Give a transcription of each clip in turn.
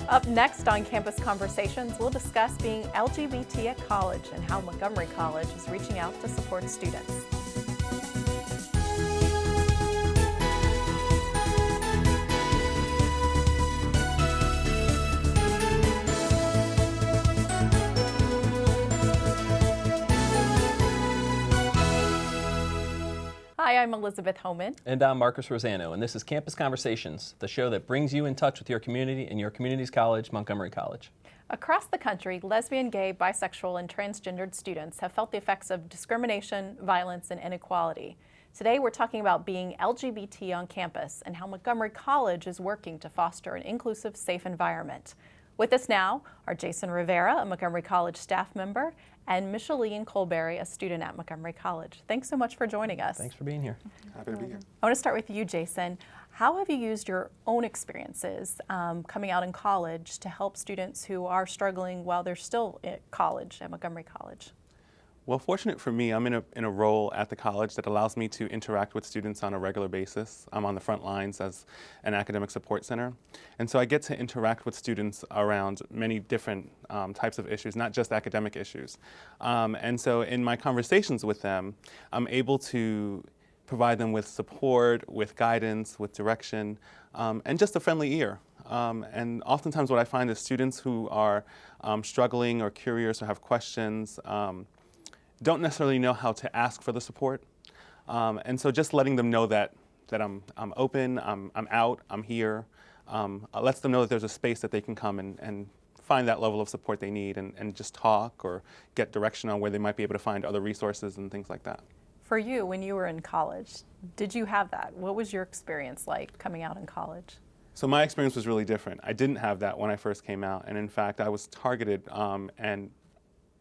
Up next on Campus Conversations, we'll discuss being LGBT at college and how Montgomery College is reaching out to support students. Hi, I'm Elizabeth Homan. And I'm Marcus Rosano, and this is Campus Conversations, the show that brings you in touch with your community and your community's college, Montgomery College. Across the country, lesbian, gay, bisexual, and transgendered students have felt the effects of discrimination, violence, and inequality. Today, we're talking about being LGBT on campus and how Montgomery College is working to foster an inclusive, safe environment. With us now are Jason Rivera, a Montgomery College staff member, and Michelene Coulbary, a student at Montgomery College. Thanks so much for joining us. Thanks for being here. Happy to be here. I want to start with you, Jason. How have you used your own experiences coming out in college to help students who are struggling while they're still at college, at Montgomery College? Well, fortunate for me, I'm in a role at the college that allows me to interact with students on a regular basis. I'm on the front lines as an academic support center. And so I get to interact with students around many different types of issues, not just academic issues. And so in my conversations with them, I'm able to provide them with support, with guidance, with direction, and just a friendly ear. And oftentimes what I find is students who are struggling or curious or have questions don't necessarily know how to ask for the support. And so just letting them know that I'm open, I'm out, I'm here, lets them know that there's a space that they can come and find that level of support they need and just talk or get direction on where they might be able to find other resources and things like that. For you, when you were in college, did you have that? What was your experience like coming out in college? So my experience was really different. I didn't have that when I first came out. And in fact, I was targeted and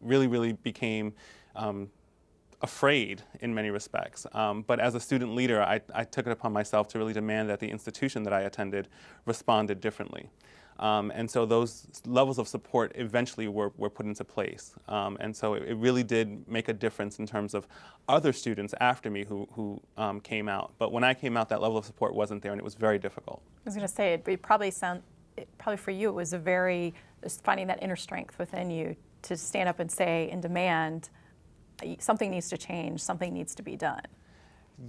really became afraid in many respects. But as a student leader, I took it upon myself to really demand that the institution that I attended responded differently. And so those levels of support eventually were put into place. And so it really did make a difference in terms of other students after me who came out. But when I came out, that level of support wasn't there, and it was very difficult. I was going to say, it probably for you, it was finding that inner strength within you to stand up and say and demand something needs to change, something needs to be done.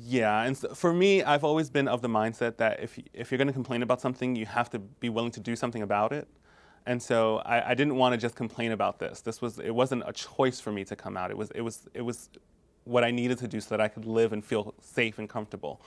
Yeah, and so for me, I've always been of the mindset that if you're going to complain about something, you have to be willing to do something about it. And so I didn't want to just complain about this. It wasn't a choice for me to come out. It was what I needed to do so that I could live and feel safe and comfortable.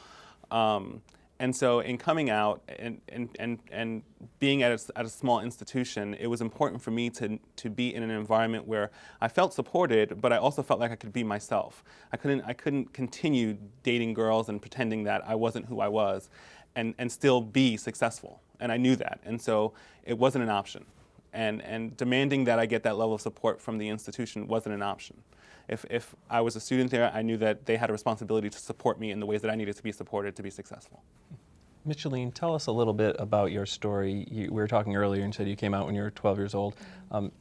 And so in coming out and being at a small institution, it was important for me to be in an environment where I felt supported, but I also felt like I could be myself. I couldn't continue dating girls and pretending that I wasn't who I was and still be successful. And I knew that. And so it wasn't an option. And demanding that I get that level of support from the institution wasn't an option. If I was a student there, I knew that they had a responsibility to support me in the ways that I needed to be supported to be successful. Michelene, tell us a little bit about your story. We were talking earlier and said you came out when you were 12 years old.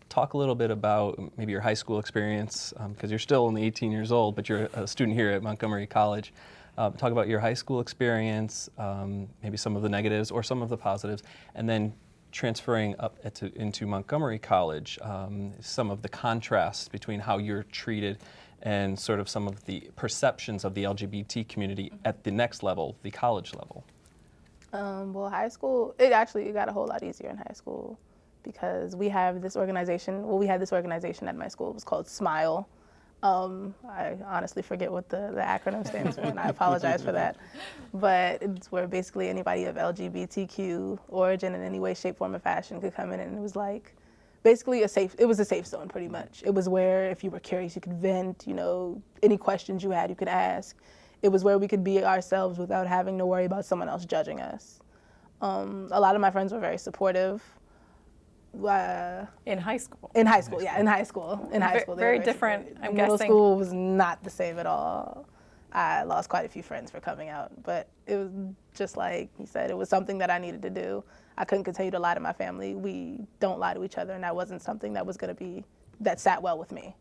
Talk a little bit about maybe your high school experience, because you're still only 18 years old, but you're a student here at Montgomery College. Talk about your high school experience, maybe some of the negatives or some of the positives, and then transferring up into Montgomery College, some of the contrasts between how you're treated and sort of some of the perceptions of the LGBT community at the next level, the college level. Well, high school, it got a whole lot easier in high school because we had this organization at my school. It was called SMILE. I honestly forget what the acronym stands for, and I apologize for that. But it's where basically anybody of LGBTQ origin in any way, shape, form, or fashion could come in, and it was like basically it was a safe zone pretty much. It was where if you were curious, you could vent, any questions you had, you could ask. It was where we could be ourselves without having to worry about someone else judging us. A lot of my friends were very supportive. In high school? In high school, yeah, in high school. Very different, I'm guessing. Middle school was not the same at all. I lost quite a few friends for coming out, but it was just like he said, it was something that I needed to do. I couldn't continue to lie to my family. We don't lie to each other, and that wasn't something that sat well with me.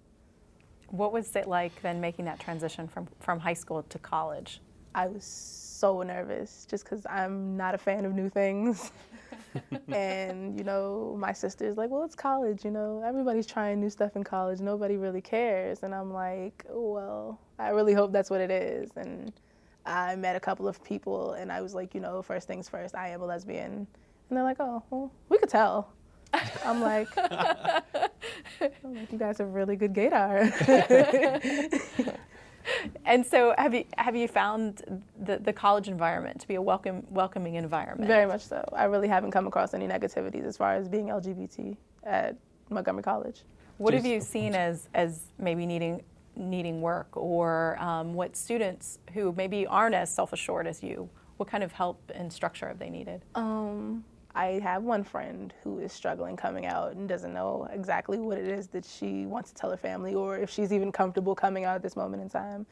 What was it like then making that transition from high school to college? I was so nervous just because I'm not a fan of new things. And, you know, my sister's like, well, it's college, you know, everybody's trying new stuff in college. Nobody really cares. And I'm like, well, I really hope that's what it is. And I met a couple of people and I was like, you know, first things first, I am a lesbian. And they're like, oh, well, we could tell. I'm like, you guys have really good gaydar. And so have you found the college environment to be a welcoming environment? Very much so. I really haven't come across any negativities as far as being LGBT at Montgomery College. What have you seen as maybe needing work, or what students who maybe aren't as self-assured as you, what kind of help and structure have they needed? I have one friend who is struggling coming out and doesn't know exactly what it is that she wants to tell her family, or if she's even comfortable coming out at this moment in time.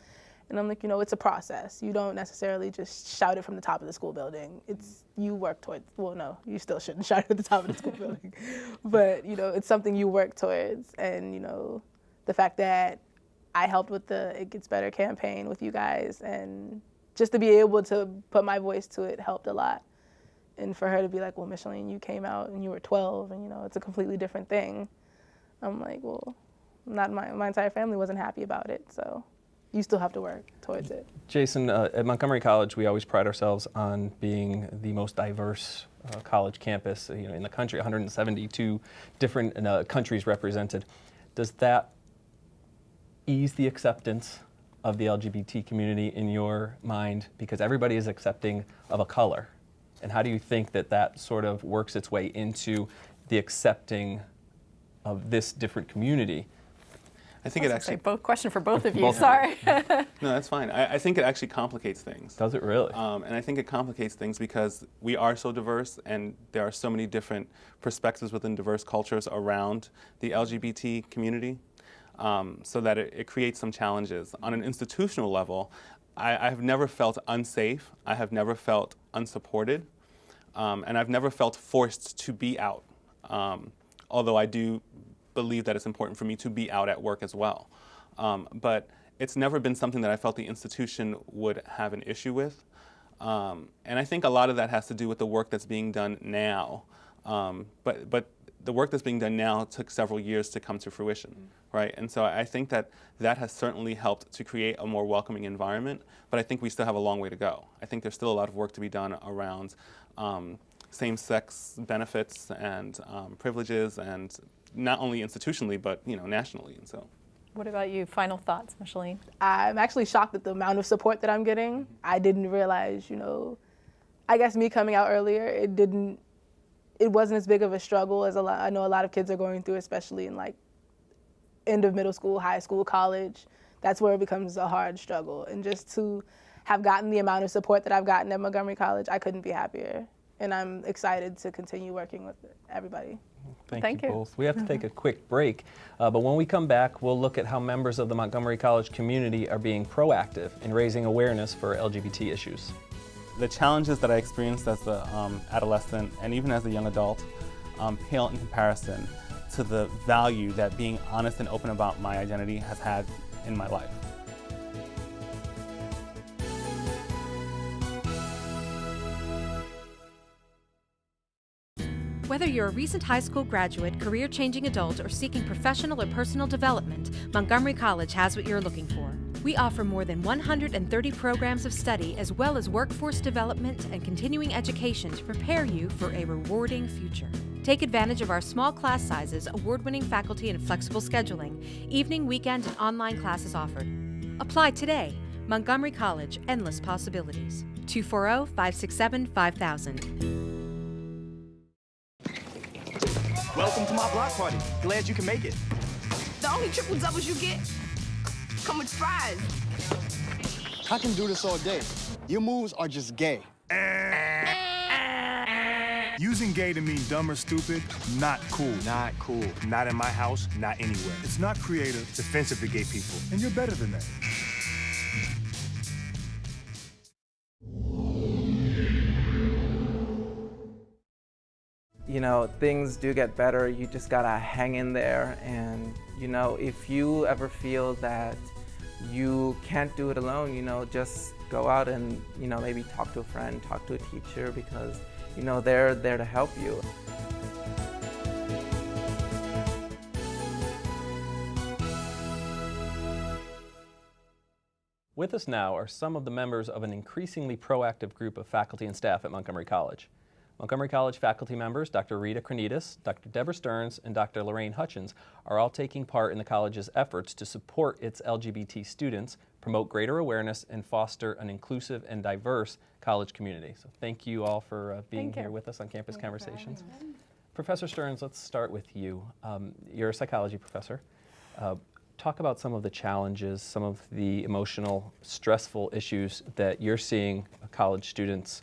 And I'm like, you know, it's a process. You don't necessarily just shout it from the top of the school building. It's, you work towards, well, no, you still shouldn't shout it at the top of the school building. But, you know, it's something you work towards. And, you know, the fact that I helped with the It Gets Better campaign with you guys, and just to be able to put my voice to it helped a lot. And for her to be like, well, Michelene, you came out and you were 12 and, you know, it's a completely different thing. I'm like, well, not my entire family wasn't happy about it, so you still have to work towards it. Jason, at Montgomery College, we always pride ourselves on being the most diverse college campus, you know, in the country, 172 different countries represented. Does that ease the acceptance of the LGBT community in your mind? Because everybody is accepting of a color. And how do you think that that sort of works its way into the accepting of this different community? I think it actually... Question for both of you, sorry. No, that's fine. I think it actually complicates things. Does it really? And I think it complicates things because we are so diverse and there are so many different perspectives within diverse cultures around the LGBT community, so that it creates some challenges. On an institutional level, I have never felt unsafe. I have never felt unsupported. And I've never felt forced to be out, although I do believe that it's important for me to be out at work as well. But it's never been something that I felt the institution would have an issue with. And I think a lot of that has to do with the work that's being done now. But the work that's being done now took several years to come to fruition, right? And so I think that has certainly helped to create a more welcoming environment, but I think we still have a long way to go. I think there's still a lot of work to be done around same-sex benefits and privileges, and not only institutionally, but, you know, nationally. And so, what about you? Final thoughts, Michelene? I'm actually shocked at the amount of support that I'm getting. I didn't realize, you know, I guess me coming out earlier, it wasn't as big of a struggle as I know a lot of kids are going through, especially in like end of middle school, high school, college. That's where it becomes a hard struggle. And just to have gotten the amount of support that I've gotten at Montgomery College, I couldn't be happier. And I'm excited to continue working with everybody. Thank you both. We have to take a quick break, but when we come back, we'll look at how members of the Montgomery College community are being proactive in raising awareness for LGBT issues. the challenges that I experienced as an adolescent and even as a young adult pale in comparison to the value that being honest and open about my identity has had in my life. Whether you're a recent high school graduate, career-changing adult, or seeking professional or personal development, Montgomery College has what you're looking for. We offer more than 130 programs of study as well as workforce development and continuing education to prepare you for a rewarding future. Take advantage of our small class sizes, award-winning faculty, and flexible scheduling. Evening, weekend, and online classes offered. Apply today. Montgomery College, endless possibilities. 240-567-5000. Welcome to my block party. Glad you can make it. The only triple doubles you get come with fries. I can do this all day. Your moves are just gay. Using gay to mean dumb or stupid, not cool. Not cool. Not in my house, not anywhere. It's not creative, it's offensive to gay people. And you're better than that. You know, things do get better. You just gotta hang in there. And, you know, if you ever feel that you can't do it alone, you know, just go out and, you know, maybe talk to a friend, talk to a teacher, because they're there to help you. With us now are some of the members of an increasingly proactive group of faculty and staff at Montgomery College. Montgomery College faculty members Dr. Rita Kranidis, Dr. Deborah Stearns, and Dr. Loraine Hutchins are all taking part in the college's efforts to support its LGBT students, promote greater awareness, and foster an inclusive and diverse college community. So thank you all for being here with us on Campus Conversations. Professor Stearns, let's start with you. You're a psychology professor. Talk about some of the challenges, some of the emotional, stressful issues that you're seeing college students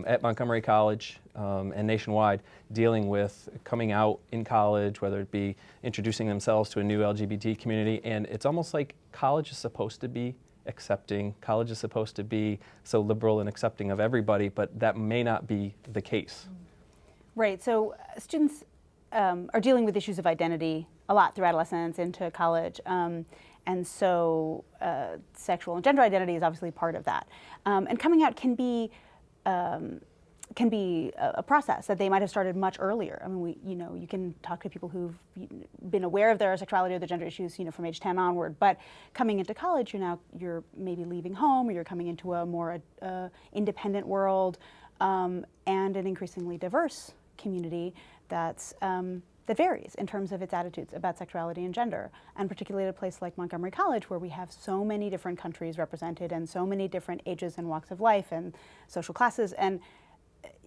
at Montgomery College and nationwide dealing with coming out in college, whether it be introducing themselves to a new LGBT community. And it's almost like college is supposed to be accepting, college is supposed to be so liberal and accepting of everybody, but that may not be the case. Right, so students are dealing with issues of identity a lot through adolescence into college. And so sexual and gender identity is obviously part of that. And coming out can be a process that they might have started much earlier. I mean, you can talk to people who've been aware of their sexuality or their gender issues, from age 10 onward. But coming into college, you're maybe leaving home, or you're coming into a more independent world and an increasingly diverse community that varies in terms of its attitudes about sexuality and gender, and particularly at a place like Montgomery College, where we have so many different countries represented and so many different ages and walks of life and social classes, and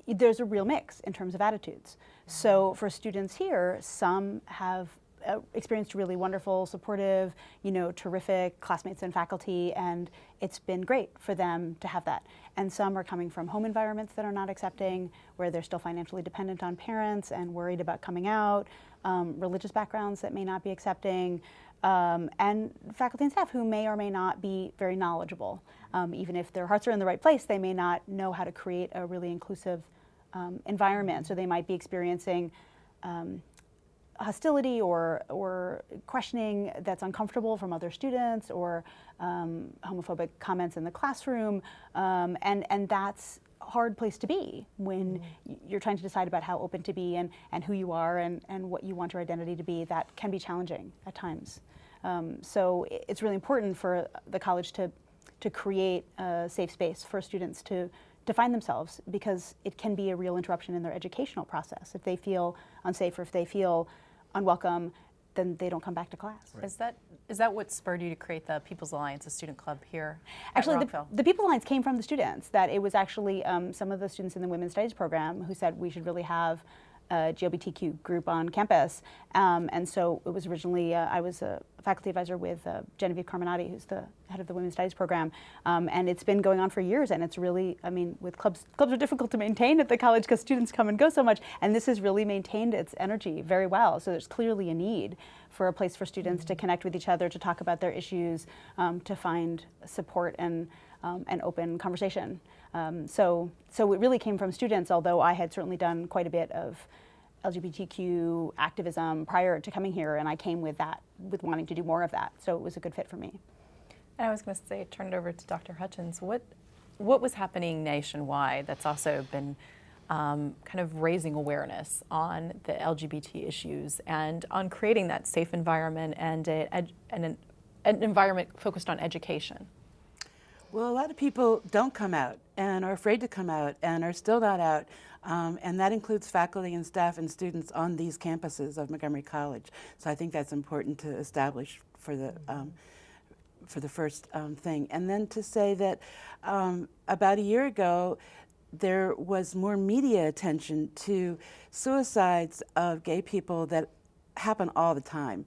there's a real mix in terms of attitudes. So for students here, some have experienced really wonderful, supportive, terrific classmates and faculty, and it's been great for them to have that. And some are coming from home environments that are not accepting, where they're still financially dependent on parents and worried about coming out, religious backgrounds that may not be accepting, and faculty and staff who may or may not be very knowledgeable. Even if their hearts are in the right place, they may not know how to create a really inclusive environment. So they might be experiencing hostility or questioning that's uncomfortable from other students, or homophobic comments in the classroom, and that's a hard place to be when you're trying to decide about how open to be and who you are and what you want your identity to be. That can be challenging at times. So it's really important for the college to create a safe space for students to find themselves, because it can be a real interruption in their educational process. If they feel unsafe or if they feel unwelcome, then they don't come back to class. Right. Is that what spurred you to create the People's Alliance, a student club here actually, at Rockville? The People's Alliance came from the students. That it was actually some of the students in the Women's Studies program who said we should really have a GLBTQ group on campus. And so it was originally, I was a faculty advisor with Genevieve Carminati, who's the head of the Women's Studies program. And it's been going on for years, and it's really, with clubs are difficult to maintain at the college because students come and go so much, and this has really maintained its energy very well. So there's clearly a need for a place for students to connect with each other, to talk about their issues, to find support and open conversation. So it really came from students, although I had certainly done quite a bit of LGBTQ activism prior to coming here, and I came with wanting to do more of that. So it was a good fit for me. And I was going to say, turn it over to Dr. Hutchins. What was happening nationwide that's also been kind of raising awareness on the LGBT issues and on creating that safe environment and an environment focused on education? Well, a lot of people don't come out and are afraid to come out and are still not out. And that includes faculty and staff and students on these campuses of Montgomery College. So I think that's important to establish for the first thing. And then to say that about a year ago, there was more media attention to suicides of gay people that happen all the time,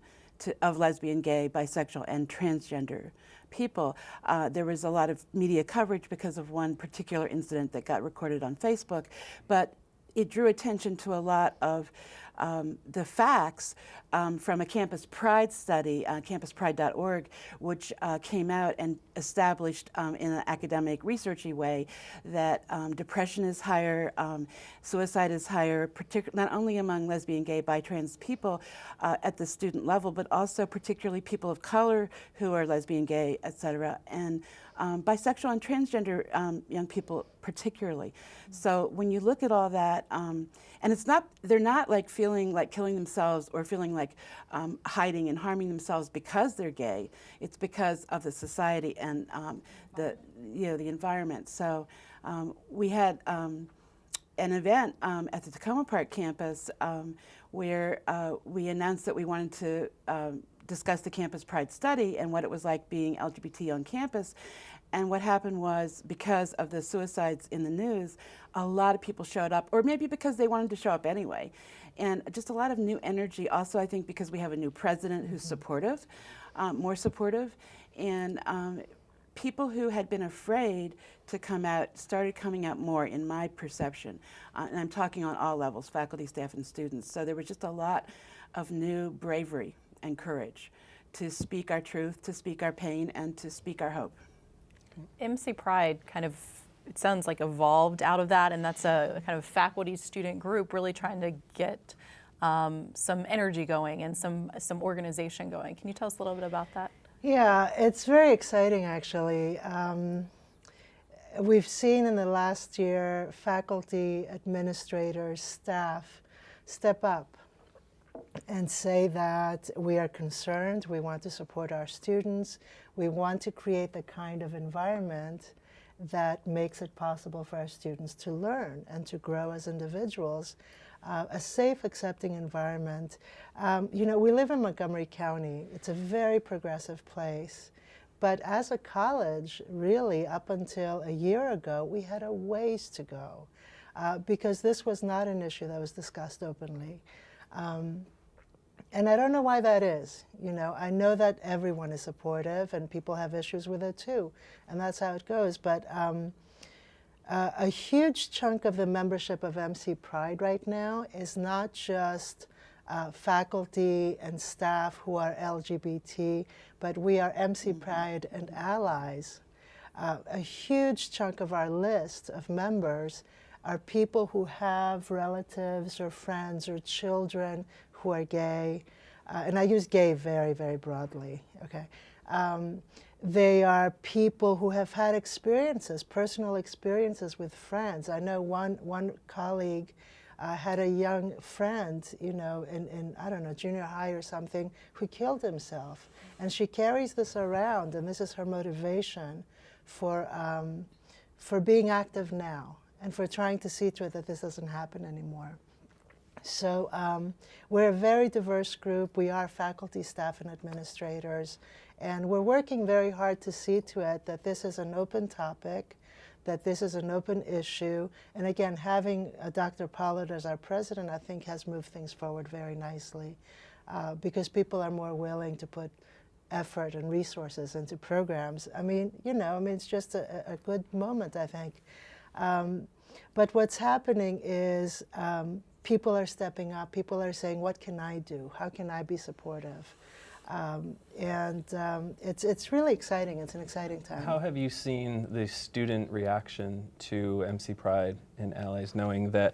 of lesbian, gay, bisexual, and transgender people. There was a lot of media coverage because of one particular incident that got recorded on Facebook, but it drew attention to a lot of the facts from a campus pride study, campuspride.org, which came out and established in an academic, researchy way that depression is higher, suicide is higher, not only among lesbian, gay, bi, trans people at the student level, but also particularly people of color who are lesbian, gay, et cetera. And bisexual and transgender young people particularly. So when you look at all that, and they're not like feeling like killing themselves or feeling like hiding and harming themselves because they're gay. It's because of the society and the environment. So we had an event at the Takoma Park campus where we announced that we wanted to discuss the Campus Pride study and what it was like being LGBT on campus. And what happened was, because of the suicides in the news, a lot of people showed up, or maybe because they wanted to show up anyway. And just a lot of new energy. Also, I think because we have a new president who's supportive, more supportive. And people who had been afraid to come out started coming out more, in my perception. And I'm talking on all levels, faculty, staff, and students. So there was just a lot of new bravery and courage to speak our truth, to speak our pain, and to speak our hope. MC Pride kind of, it sounds like, evolved out of that, and that's a kind of faculty student group really trying to get some energy going and some organization going. Can you tell us a little bit about that? Yeah, it's very exciting actually. We've seen in the last year faculty, administrators, staff step up and say that we are concerned, we want to support our students, we want to create the kind of environment that makes it possible for our students to learn and to grow as individuals. A safe, accepting environment. You know, we live in Montgomery County. It's a very progressive place. But as a college, really, up until a year ago, we had a ways to go because this was not an issue that was discussed openly. And I don't know why that is. You know, I know that everyone is supportive and people have issues with it too, and that's how it goes. But a huge chunk of the membership of MC Pride right now is not just faculty and staff who are LGBT, but we are MC Pride and allies. A huge chunk of our list of members are people who have relatives or friends or children who are gay, and I use gay very, very broadly, okay? They are people who have had experiences, personal experiences with friends. I know one colleague had a young friend, you know, in I don't know, junior high or something, who killed himself. And she carries this around, and this is her motivation for being active now and for trying to see to it that this doesn't happen anymore. So we're a very diverse group. We are faculty, staff, and administrators. And we're working very hard to see to it that this is an open topic, that this is an open issue. And again, having Dr. Pollard as our president, I think, has moved things forward very nicely because people are more willing to put effort and resources into programs. I mean, you know, it's just a good moment, I think. But what's happening is people are stepping up. People are saying, what can I do? How can I be supportive? It's really exciting. It's an exciting time. How have you seen the student reaction to MC Pride and Allies, knowing that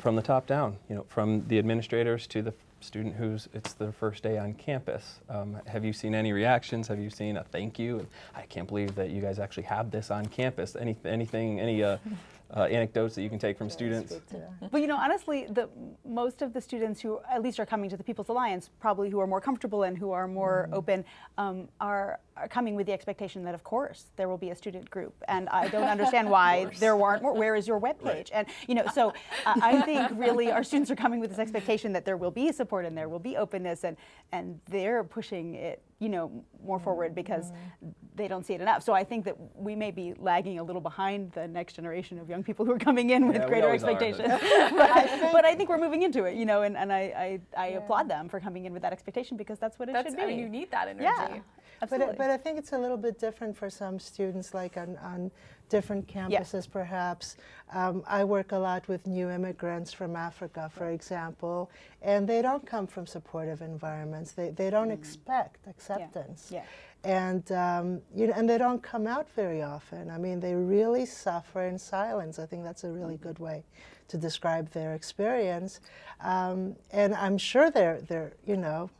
from the top down, you know, from the administrators to the student it's their first day on campus? Have you seen any reactions? Have you seen a thank you? I can't believe that you guys actually have this on campus. Any anecdotes that you can take from students? Well, you know, honestly, most of the students who at least are coming to the People's Alliance, probably who are more comfortable and who are more open, are coming with the expectation that, of course, there will be a student group. And I don't understand why there weren't more. Where is your webpage? Right. And, you know, so I think really our students are coming with this expectation that there will be support and there will be openness, and they're pushing it, you know, more forward because they don't see it enough. So I think that we may be lagging a little behind the next generation of young people who are coming in with greater expectations. But I think we're moving into it, you know, and I applaud them for coming in with that expectation because that's what it should be. I mean, you need that energy. Yeah, absolutely. But I think it's a little bit different for some students, like on different campuses perhaps. I work a lot with new immigrants from Africa, for example, and they don't come from supportive environments. They don't expect acceptance. Yeah. And you know, and they don't come out very often. I mean, they really suffer in silence. I think that's a really good way to describe their experience. And I'm sure they're you know,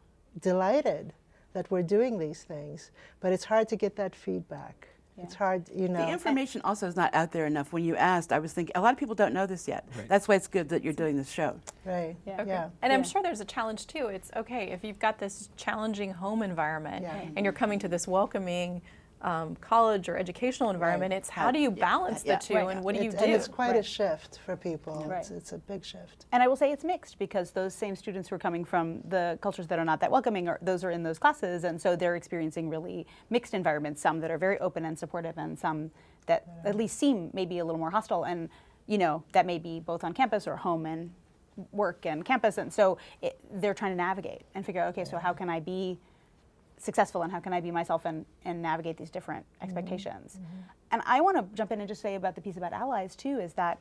delighted that we're doing these things, but it's hard to get that feedback. It's hard, you know. The information also is not out there enough. When you asked, I was thinking, a lot of people don't know this yet. Right. That's why it's good that you're doing this show. Right, yeah. And I'm sure there's a challenge too. It's okay if you've got this challenging home environment and you're coming to this welcoming college or educational environment, it's how do you balance the two and what do you do? And it's quite a shift for people. It's a big shift. And I will say it's mixed because those same students who are coming from the cultures that are not that welcoming, those are in those classes, and so they're experiencing really mixed environments, some that are very open and supportive and some that at least seem maybe a little more hostile, and you know, that may be both on campus or home and work and campus, and so they're trying to navigate and figure out, okay, so how can I be successful and how can I be myself and navigate these different expectations. And I want to jump in and just say about the piece about allies too, is that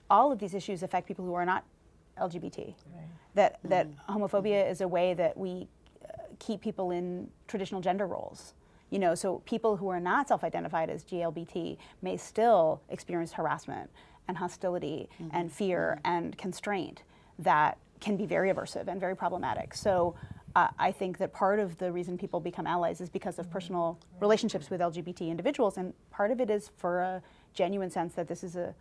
all of these issues affect people who are not LGBT. That homophobia is a way that we keep people in traditional gender roles. You know, so people who are not self-identified as GLBT may still experience harassment and hostility and fear and constraint that can be very aversive and very problematic. So I think that part of the reason people become allies is because of personal relationships with LGBT individuals, and part of it is for a genuine sense that this is a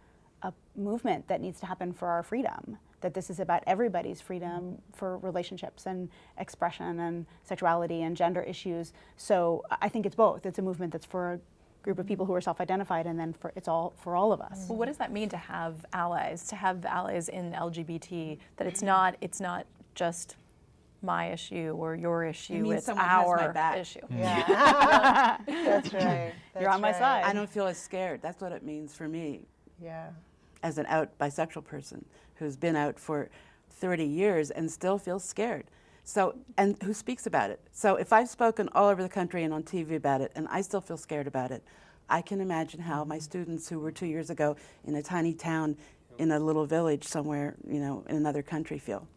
movement that needs to happen for our freedom, that this is about everybody's freedom for relationships and expression and sexuality and gender issues. So I think it's both. It's a movement that's for a group of people who are self-identified, and then it's all for all of us. Well, what does that mean to have allies in LGBT, that it's not just my issue or your issue, it's our issue. Yeah. That's right. You're on my side. I don't feel as scared. That's what it means for me. Yeah. As an out bisexual person who's been out for 30 years and still feels scared. So, and who speaks about it. So if I've spoken all over the country and on TV about it and I still feel scared about it, I can imagine how my students who were 2 years ago in a tiny town in a little village somewhere, you know, in another country feel.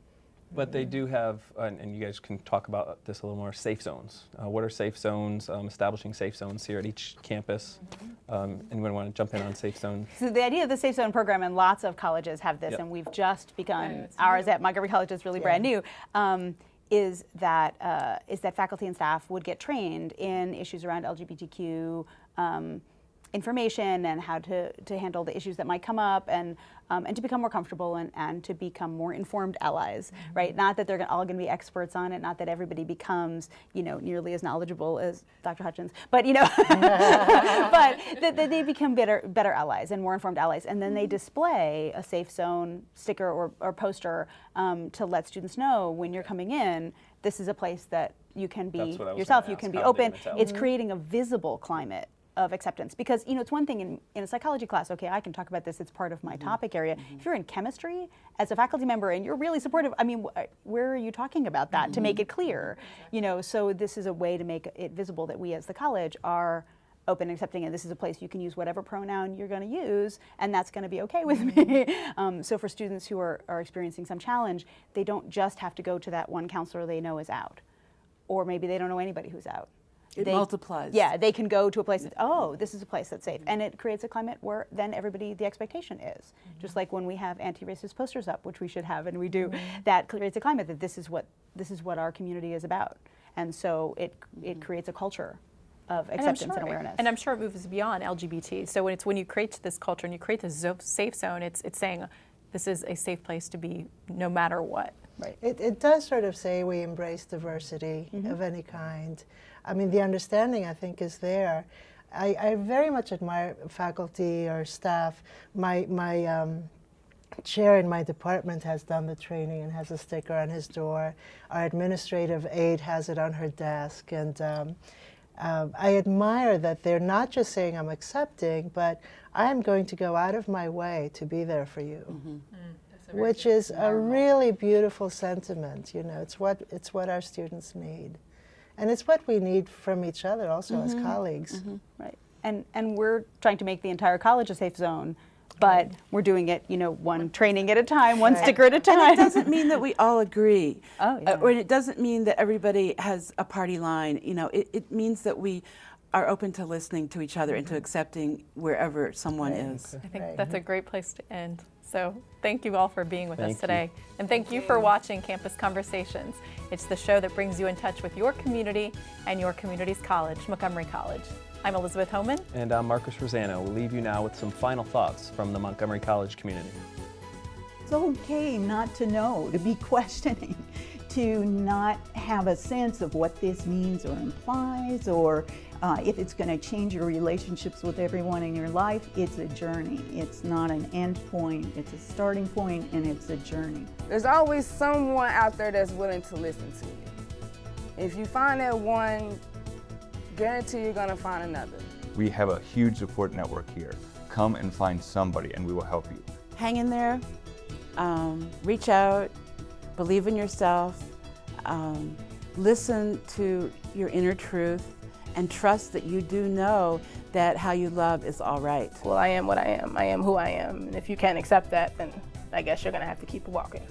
But they do have, and you guys can talk about this a little more, safe zones. What are safe zones, establishing safe zones here at each campus? Anyone want to jump in on safe zones? So the idea of the Safe Zone program, and lots of colleges have this, and we've just begun ours at Montgomery College is really brand new, is that faculty and staff would get trained in issues around LGBTQ information and how to handle the issues that might come up, and to become more comfortable and to become more informed allies, right? Not that they're all going to be experts on it, not that everybody becomes, you know, nearly as knowledgeable as Dr. Hutchins, but you know, but that they become better allies and more informed allies, and then they display a safe zone sticker or poster to let students know when you're coming in, this is a place that you can be yourself, you can be open. It's creating a visible climate of acceptance, because you know, it's one thing in a psychology class, okay, I can talk about this, it's part of my topic area. If you're in chemistry as a faculty member and you're really supportive, I mean, where are you talking about that to make it clear? You know, so this is a way to make it visible that we as the college are open and accepting, and this is a place you can use whatever pronoun you're going to use, and that's going to be okay with me. So for students who are experiencing some challenge, they don't just have to go to that one counselor they know is out, or maybe they don't know anybody who's out. It multiplies. Yeah, they can go to a place that, oh, this is a place that's safe. And it creates a climate where then everybody, the expectation is. Just like when we have anti-racist posters up, which we should have, and we do, that creates a climate that this is what our community is about. And so it creates a culture of acceptance and awareness. And I'm sure it moves beyond LGBT. So when you create this culture and you create this safe zone, it's saying this is a safe place to be no matter what. Right. It does sort of say we embrace diversity of any kind. I mean, the understanding, I think, is there. I very much admire faculty or staff. My chair in my department has done the training and has a sticker on his door. Our administrative aide has it on her desk. And I admire that they're not just saying I'm accepting, but I'm going to go out of my way to be there for you. Which is a really beautiful sentiment. You know, it's what our students need. And it's what we need from each other also as colleagues. Right. And we're trying to make the entire college a safe zone, but we're doing it, you know, one training at a time, one sticker at a time. And it doesn't mean that we all agree. Or it doesn't mean that everybody has a party line. You know, it means that we are open to listening to each other and to accepting wherever someone is. I think that's a great place to end. So thank you all for being with us today. And thank you for watching Campus Conversations. It's the show that brings you in touch with your community and your community's college, Montgomery College. I'm Elizabeth Homan. And I'm Marcus Rosano. We'll leave you now with some final thoughts from the Montgomery College community. It's okay not to know, to be questioning, to not have a sense of what this means or implies, or if it's going to change your relationships with everyone in your life. It's a journey. It's not an end point. It's a starting point, and it's a journey. There's always someone out there that's willing to listen to you. If you find that one, guarantee you're going to find another. We have a huge support network here. Come and find somebody, and we will help you. Hang in there. Reach out. Believe in yourself. Listen to your inner truth, and trust that you do know that how you love is all right. Well, I am what I am. I am who I am. And if you can't accept that, then I guess you're going to have to keep walking.